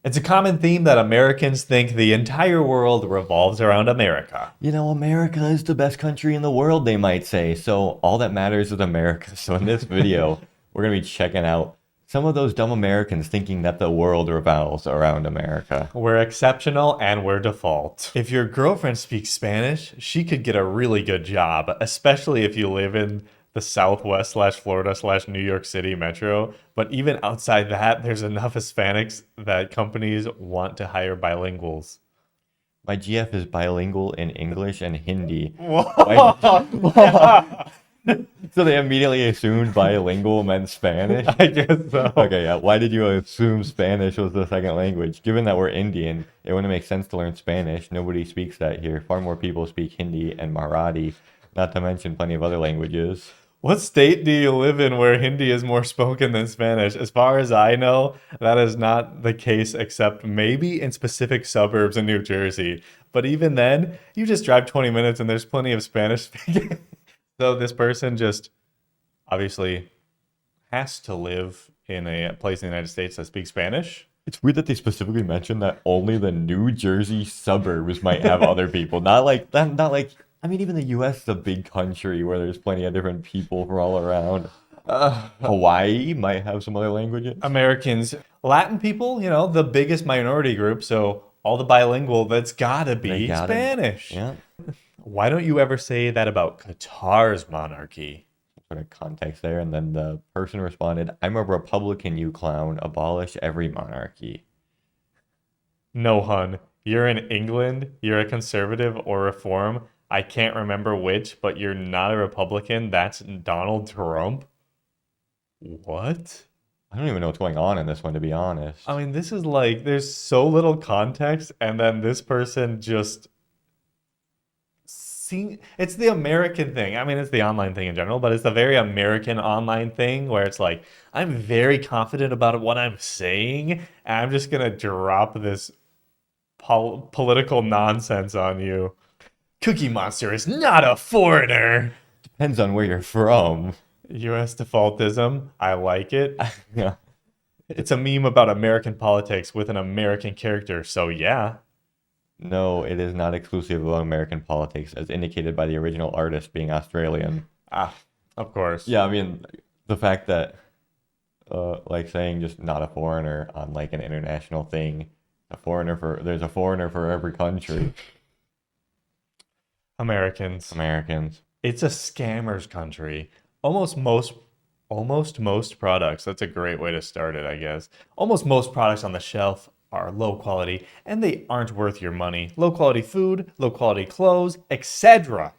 It's a common theme that Americans think the entire world revolves around America. You know, America is the best country in the world, they might say. So all that matters is America. So in this video, we're going to be checking out some of those dumb Americans thinking that the world revolves around America. We're exceptional and we're default. If your girlfriend speaks Spanish, she could get a really good job, especially if you live in the Southwest / Florida / New York City metro. But even outside that, there's enough Hispanics that companies want to hire bilinguals. My GF is bilingual in English and Hindi. Whoa. So they immediately assumed bilingual meant Spanish? I guess so. Okay, yeah. Why did you assume Spanish was the second language? Given that we're Indian, it wouldn't make sense to learn Spanish. Nobody speaks that here. Far more people speak Hindi and Marathi, not to mention plenty of other languages. What state do you live in where Hindi is more spoken than Spanish? As far as I know, that is not the case except maybe in specific suburbs in New Jersey. But even then, you just drive 20 minutes and there's plenty of Spanish speaking. So this person just obviously has to live in a place in the United States that speaks Spanish. It's weird that they specifically mentioned that only the New Jersey suburbs might have other people. Not like, I mean, even the U.S. is a big country where there's plenty of different people from all around. Hawaii might have some other languages. Americans, Latin people, the biggest minority group. So all the bilingual, that's gotta be Spanish. Yeah. Why don't you ever say that about Qatar's monarchy? Sort of context there. And then the person responded, "I'm a Republican, you clown. Abolish every monarchy." No, hun. You're in England. You're a conservative or reform. I can't remember which, but you're not a Republican. That's Donald Trump. What? I don't even know what's going on in this one, to be honest. I mean, this is like, there's so little context, and then this person just... It's the American thing. I mean, it's the online thing in general, but it's the very American online thing where it's like, I'm very confident about what I'm saying, and I'm just going to drop this political nonsense on you. Cookie Monster is not a foreigner. Depends on where you're from. USDefualtism. I like it. Yeah. It's a meme about American politics with an American character, so yeah. No, it is not exclusive of American politics, as indicated by the original artist being Australian. Of course. Yeah, I mean, the fact that, like saying just not a foreigner on like an international thing, there's a foreigner for every country. Americans. It's a scammer's country. Almost most products. That's a great way to start it, I guess. Almost most products on the shelf are low quality and they aren't worth your money. Low quality food, low quality clothes, etc.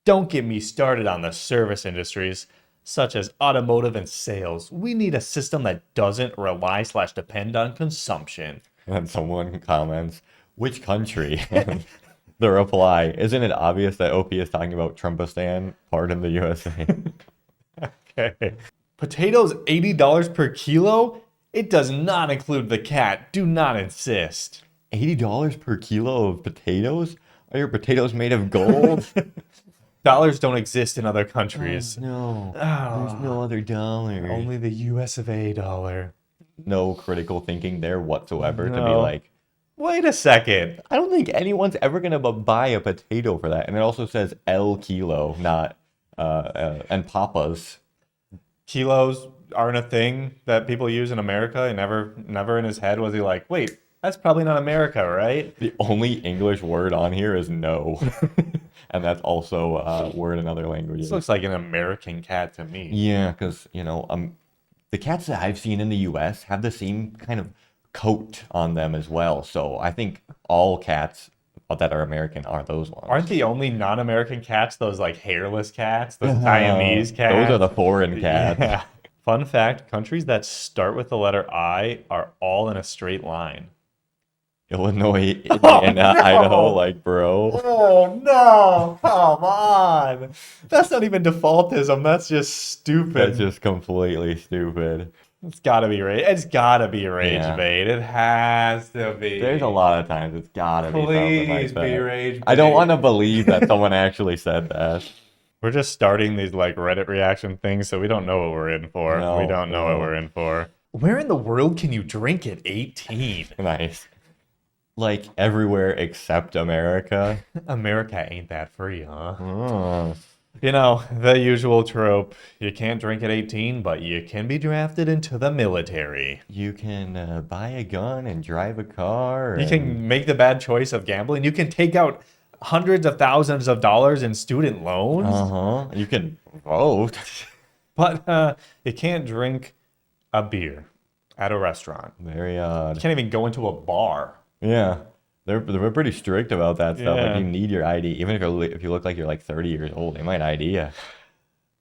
Don't get me started on the service industries such as automotive and sales. We need a system that doesn't rely / depend on consumption. And someone comments, "Which country?" The reply, "Isn't it obvious that OP is talking about Trumpistan, pardon the USA?" Okay. Potatoes $80 per kilo? It does not include the cat. Do not insist. $80 per kilo of potatoes? Are your potatoes made of gold? Dollars don't exist in other countries. No, there's no other dollar. Only the US of A dollar. No critical thinking there whatsoever to be No. like, Wait a second. I don't think anyone's ever going to buy a potato for that. And it also says L kilo, not, and papas. Kilos aren't a thing that people use in America. And never in his head was he like, wait, that's probably not America, right? The only English word on here is no. And that's also a word in other languages. This looks like an American cat to me. Yeah, because, the cats that I've seen in the US have the same kind of coat on them as well. So I think all cats that are American are those ones. Aren't the only non-American cats those like hairless cats? Those Siamese cats? Those are the foreign cats. Yeah. Fun fact, countries that start with the letter I are all in a straight line. Illinois, Indiana, no! Idaho, bro. Oh, no. Come on. That's not even defaultism. That's just stupid. That's just completely stupid. It's gotta be rage. It's gotta be rage Yeah. bait. It has to be. There's a lot of times it's gotta be something like Please that. be rage bait. I don't want to believe that someone actually said that. We're just starting these Reddit reaction things, so we don't know what we're in for. No, we don't know no. what we're in for. Where in the world can you drink at 18? Nice. Like everywhere except America. America ain't that free, huh? Oh. You know, the usual trope. You can't drink at 18, but you can be drafted into the military. You can buy a gun and drive a car. You can make the bad choice of gambling. You can take out hundreds of thousands of dollars in student loans, Uh-huh. You can vote. but you can't drink a beer at a restaurant. Very You odd. can't even go into a bar. Yeah. They're pretty strict about that stuff. Yeah. Like you need your ID. Even if you look like you're like 30 years old, they might ID you.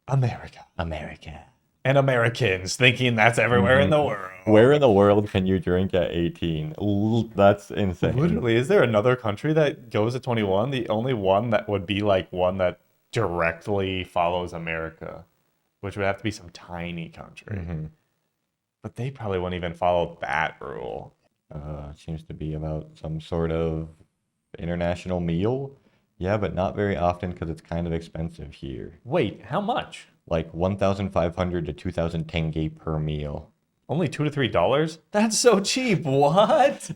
America. America. And Americans thinking that's everywhere in the world. Where in the world can you drink at 18? That's insane. Literally, is there another country that goes to 21? The only one that would be like one that directly follows America, which would have to be some tiny country. Mm-hmm. But they probably wouldn't even follow that rule. Seems to be about some sort of international meal. Yeah, but not very often because it's kind of expensive here. Wait, how much? Like 1,500 to 2,000 tenge per meal. Only $2 to $3? That's so cheap. What?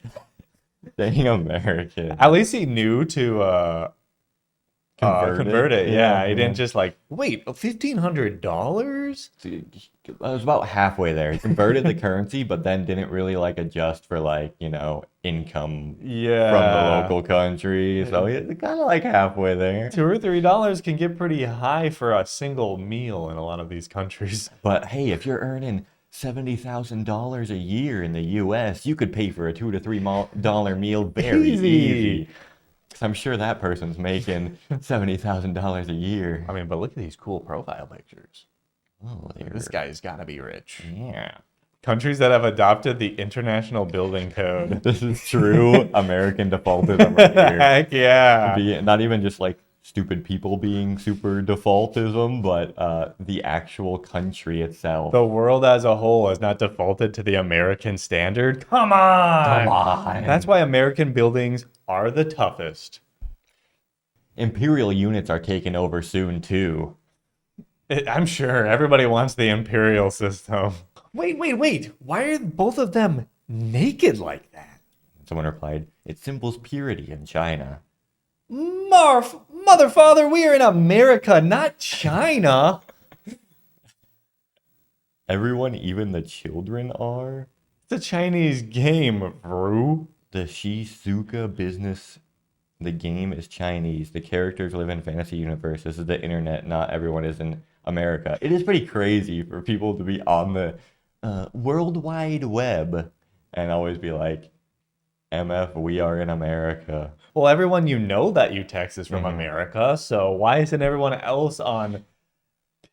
Dang American. At least he knew to convert it. Yeah, he didn't just like, wait, $1,500? See, I was about halfway there. He converted the currency, but then didn't really like adjust for like, income Yeah. from the local country. So he's kind of like halfway there. $2 or $3 can get pretty high for a single meal in a lot of these countries. But hey, if you're earning $70,000 a year in the US, you could pay for a $2 to $3 meal very easy. Because I'm sure that person's making $70,000 a year. I mean, but look at these cool profile pictures. Oh, This guy's got to be rich. yeah. Countries that have adopted the International Building Code. This is true American defaultism right here. Heck yeah. Not even just like stupid people being super defaultism, but the actual country itself. The world as a whole has not defaulted to the American standard. Come on. Come on. That's why American buildings are the toughest. Imperial units are taking over soon too. I'm sure everybody wants the imperial system. Wait. Why are both of them naked like that? Someone replied, "It symbols purity in China." Mother, father, we are in America, not China. Everyone, even the children, are. It's a Chinese game, bro. The Shizuka business. The game is Chinese. The characters live in fantasy universe. This is the internet. Not everyone is in America. It is pretty crazy for people to be on the World Wide Web and always be like, MF, we are in America. Well, everyone you know that you text is from America, so why isn't everyone else on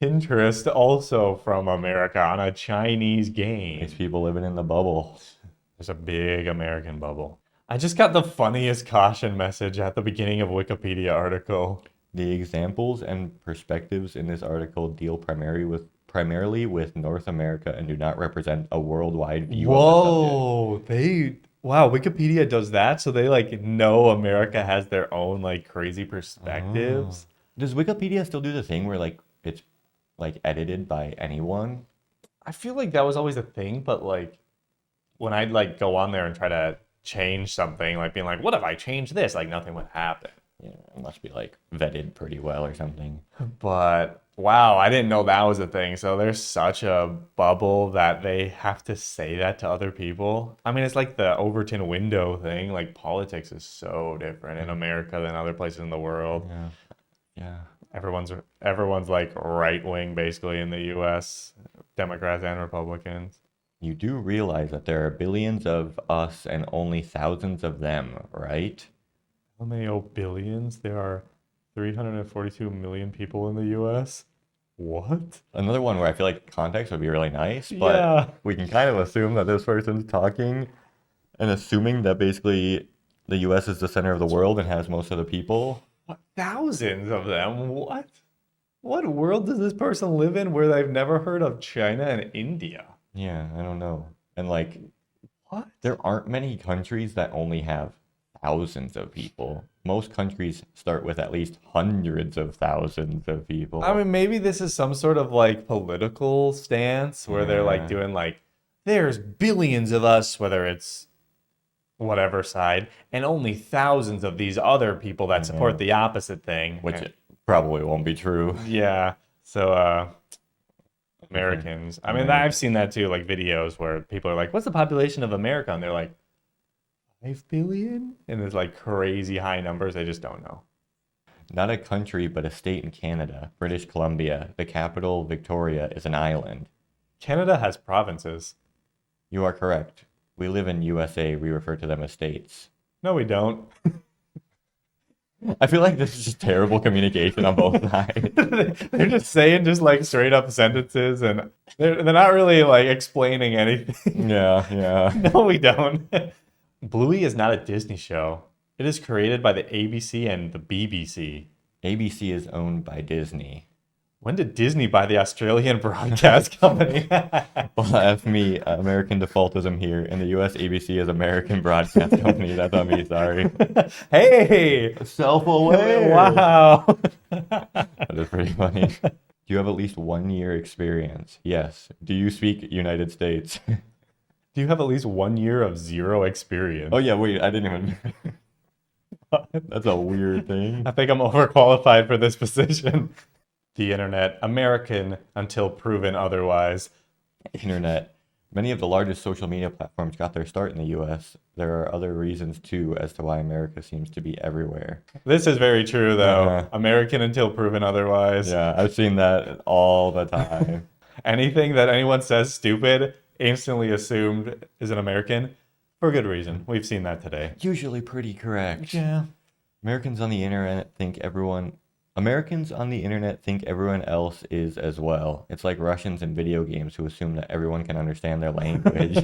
Pinterest also from America on a Chinese game? These people living in the bubble. There's a big American bubble. I just got the funniest caution message at the beginning of a Wikipedia article. The examples and perspectives in this article deal primarily with North America and do not represent a worldwide view of the subject. Wow, Wikipedia does that, so they like know America has their own like crazy perspectives. Does Wikipedia still do the thing where like it's like edited by anyone? I feel like that was always a thing, but like when I'd like go on there and try to change something, like being like, what if I change this? Like nothing would happen. Yeah, it must be like vetted pretty well or something. But wow, I didn't know that was a thing. So there's such a bubble that they have to say that to other people. I mean, it's like the Overton window thing. Like politics is so different in America than other places in the world. Yeah. Everyone's like right wing basically in the US, Democrats and Republicans. You do realize that there are billions of us and only thousands of them, right? How many billions? There are 342 million people in the US. What? Another one where I feel like context would be really nice, but we can kind of assume that this person's talking and assuming that basically the US is the center of the world and has most of the people. What? Thousands of them? What? What world does this person live in where they've never heard of China and India? Yeah, I don't know. And like, What? there aren't many countries that only have thousands of people. Most countries start with at least hundreds of thousands of people. I mean, maybe this is some sort of like political stance where they're like Yeah. doing like there's billions of us, whether it's whatever side, and only thousands of these other people that support the opposite thing. Which probably won't be true. Yeah. So Americans. I mean, I've seen that too, like videos where people are like, "What's the population of America?" And they're like, 5 billion? And it's like crazy high numbers. I just don't know. Not a country, but a state in Canada, British Columbia. The capital, Victoria, is an island. Canada has provinces. You are correct. We live in USA. We refer to them as states. No, we don't. I feel like this is just terrible communication on both sides. They're just saying just like straight up sentences, and they're not really like explaining anything. Yeah. No, we don't. Bluey is not a Disney show. It is created by the ABC and the BBC. ABC is owned by Disney. When did Disney buy the Australian broadcast company? Laugh me, American defaultism here. In the US, ABC is American Broadcast Company. That's on me, sorry. Hey! Self-aware. Wow. That is pretty funny. Do you have at least 1 year experience? Yes. Do you speak United States? Do you have at least 1 year of zero experience? Oh yeah, wait, I didn't even... That's a weird thing. I think I'm overqualified for this position. The internet, American until proven otherwise. Internet. Many of the largest social media platforms got their start in the US. There are other reasons too as to why America seems to be everywhere. This is very true though. Uh-huh. American until proven otherwise. Yeah, I've seen that all the time. Anything that anyone says stupid, instantly assumed is an American for good reason. We've seen that today. Usually pretty correct. Yeah. Americans on the internet think everyone else is as well. It's like Russians in video games who assume that everyone can understand their language.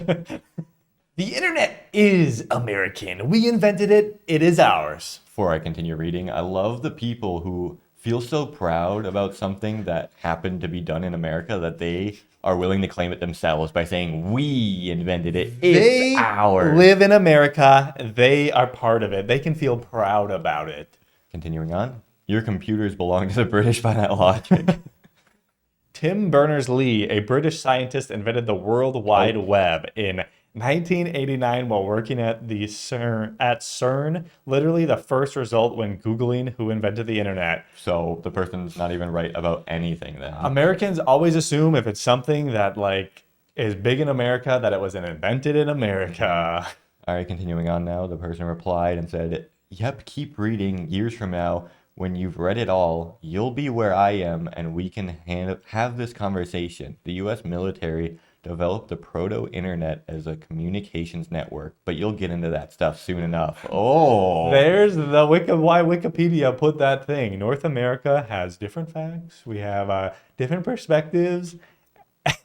The internet is American. We invented it. It is ours. Before I continue reading, I love the people who feel so proud about something that happened to be done in America that they are willing to claim it themselves by saying, we invented it. It's ours. They live in America. They are part of it. They can feel proud about it. Continuing on. Your computers belong to the British by that logic. Tim Berners-Lee, a British scientist, invented the World Wide Web in 1989 while working at CERN. Literally the first result when Googling who invented the internet. So the person's not even right about anything then. Americans always assume if it's something that like is big in America that it was invented in America. All right, continuing on now. The person replied and said, yep, keep reading. Years from now, when you've read it all, you'll be where I am and we can have this conversation. The US military developed the proto-internet as a communications network, but you'll get into that stuff soon enough. Oh! There's the why Wikipedia put that thing. North America has different facts. We have different perspectives,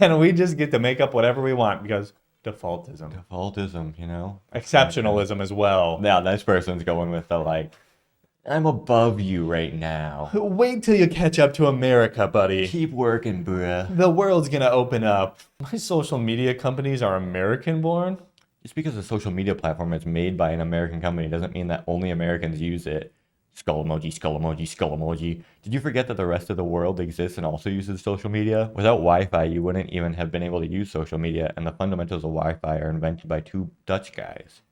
and we just get to make up whatever we want because defaultism. Defaultism, you know? Exceptionalism as well. Now, this person's going with the like, I'm above you right now. Wait till you catch up to America, buddy. Keep working, bruh. The world's gonna open up. My social media companies are American-born. Just because a social media platform is made by an American company doesn't mean that only Americans use it. Skull emoji, skull emoji, skull emoji. Did you forget that the rest of the world exists and also uses social media? Without Wi-Fi, you wouldn't even have been able to use social media, and the fundamentals of Wi-Fi are invented by 2 Dutch guys.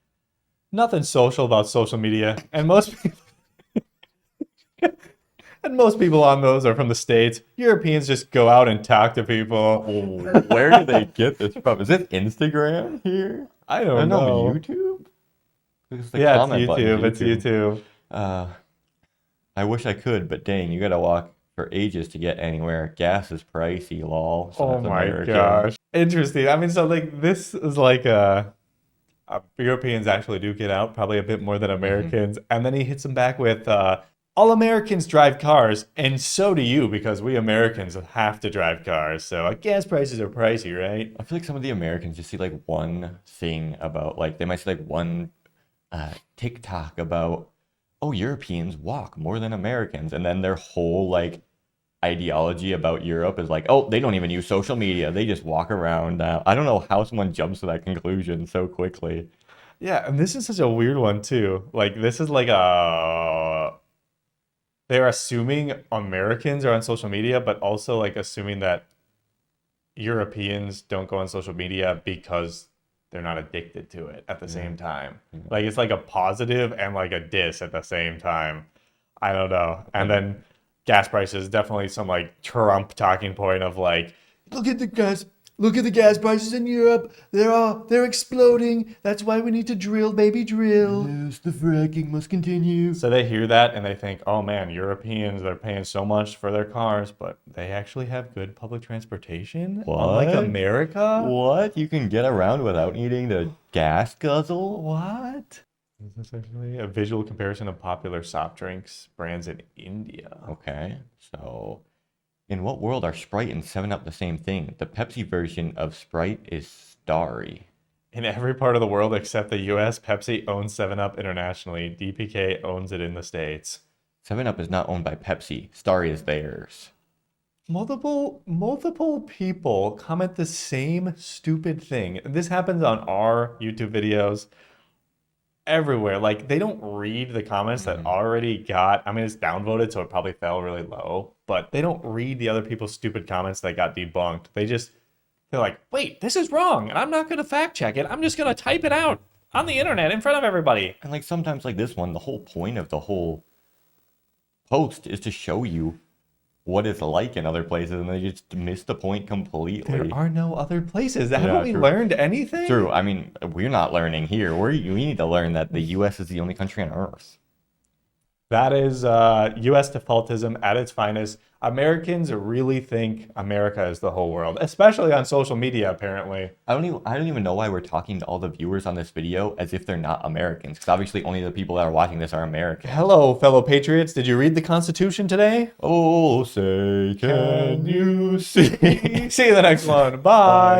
Nothing social about social media, and most people... And most people on those are from the States. Europeans just go out and talk to people. Where do they get this from? Is this Instagram here? I don't know. YouTube? Yeah, it's YouTube. It's YouTube. I wish I could, but dang, you gotta walk for ages to get anywhere. Gas is pricey, lol. So Oh my gosh. Interesting. I mean, so like this is like Europeans actually do get out probably a bit more than Americans. And then he hits them back with... all Americans drive cars, and so do you, because we Americans have to drive cars. So gas prices are pricey, right? I feel like some of the Americans just see like one thing about, like, they might see like one TikTok about, oh, Europeans walk more than Americans. And then their whole like ideology about Europe is like, oh, they don't even use social media. They just walk around now. I don't know how someone jumps to that conclusion so quickly. Yeah, and this is such a weird one too. Like this is like they're assuming Americans are on social media, but also like assuming that Europeans don't go on social media because they're not addicted to it at the same time. Like it's like a positive and like a diss at the same time. I don't know. And then gas prices, definitely some like Trump talking point of like, look at the gas prices in Europe. They're exploding. That's why we need to drill, baby, drill. Yes, the fracking must continue. So they hear that and they think, oh man, Europeans, they're paying so much for their cars, but they actually have good public transportation? Unlike What? America? What? You can get around without needing to gas guzzle? What? Is this actually a visual comparison of popular soft drinks brands in India? Okay, so in what world are Sprite and 7-Up the same thing? The Pepsi version of Sprite is Starry. In every part of the world except the US, Pepsi owns 7-Up internationally. DPK owns it in the States. 7-Up is not owned by Pepsi. Starry is theirs. Multiple people comment the same stupid thing. This happens on our YouTube videos everywhere. Like they don't read the comments that already got, I mean, it's downvoted, so it probably fell really low, but they don't read the other people's stupid comments that got debunked. They're like, wait, this is wrong, and I'm not going to fact check it. I'm just going to type it out on the internet in front of everybody. And like sometimes like this one, the whole point of the whole post is to show you what it's like in other places, and they just miss the point completely. There are no other places. Haven't we true. learned anything? True. I mean, we're not learning here. We need to learn that the U.S. is the only country on Earth. That is USDefualtism at its finest. Americans really think America is the whole world, especially on social media, apparently. I don't even know why we're talking to all the viewers on this video as if they're not Americans, because obviously only the people that are watching this are Americans. Hello, fellow patriots. Did you read the Constitution today? Oh, say, can you see? See you in the next one. Bye.